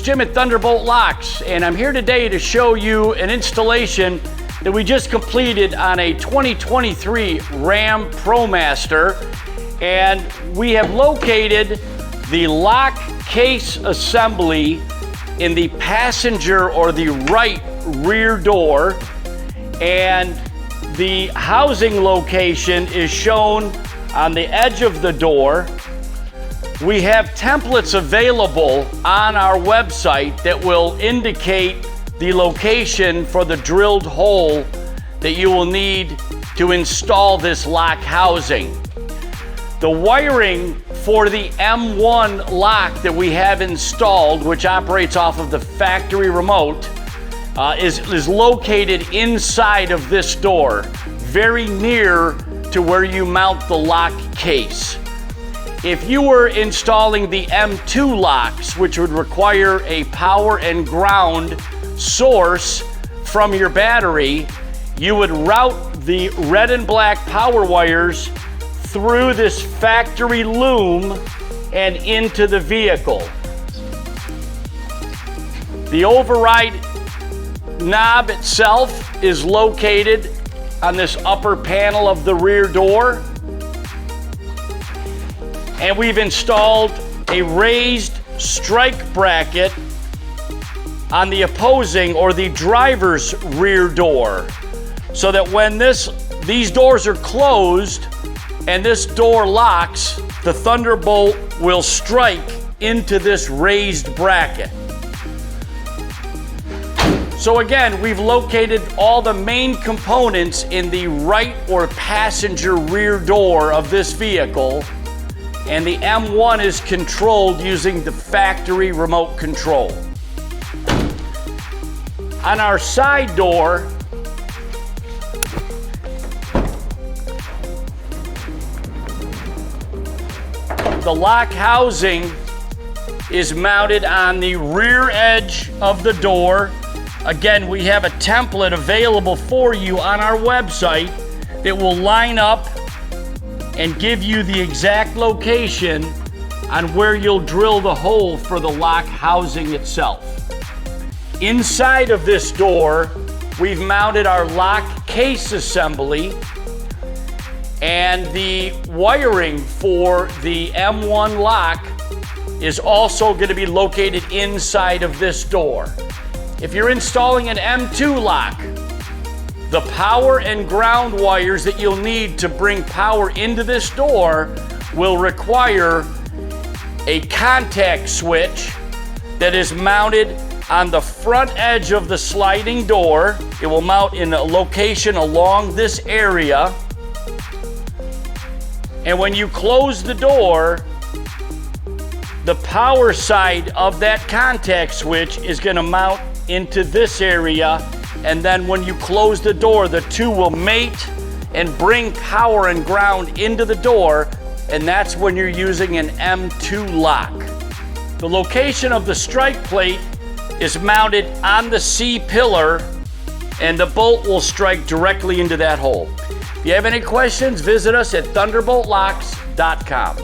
Jim at Thunderbolt Locks, and I'm here today to show you an installation that we just completed on a 2023 Ram ProMaster. And we have located the lock case assembly in the passenger or the right rear door, and the housing location is shown on the edge of the door. We have templates available on our website that will indicate the location for the drilled hole that you will need to install this lock housing. The wiring for the M1 lock that we have installed, which operates off of the factory remote, is located inside of this door, very near to where you mount the lock case. If you were installing the M2 locks, which would require a power and ground source from your battery, you would route the red and black power wires through this factory loom and into the vehicle. The override knob itself is located on this upper panel of the rear door. And we've installed a raised strike bracket on the opposing or the driver's rear door, so that when these doors are closed and this door locks, the Thunderbolt will strike into this raised bracket. So again, we've located all the main components in the right or passenger rear door of this vehicle, and the M1 is controlled using the factory remote control. On our side door, the lock housing is mounted on the rear edge of the door. Again, we have a template available for you on our website that will line up and give you the exact location on where you'll drill the hole for the lock housing itself. Inside of this door, we've mounted our lock case assembly, and the wiring for the M1 lock is also going to be located inside of this door. If you're installing an M2 lock, the power and ground wires that you'll need to bring power into this door will require a contact switch that is mounted on the front edge of the sliding door. It will mount in a location along this area. And when you close the door, the power side of that contact switch is going to mount into this area. And then when you close the door, the two will mate and bring power and ground into the door, and that's when you're using an M2 lock. The location of the strike plate is mounted on the C pillar, and the bolt will strike directly into that hole. If you have any questions, visit us at thunderboltlocks.com.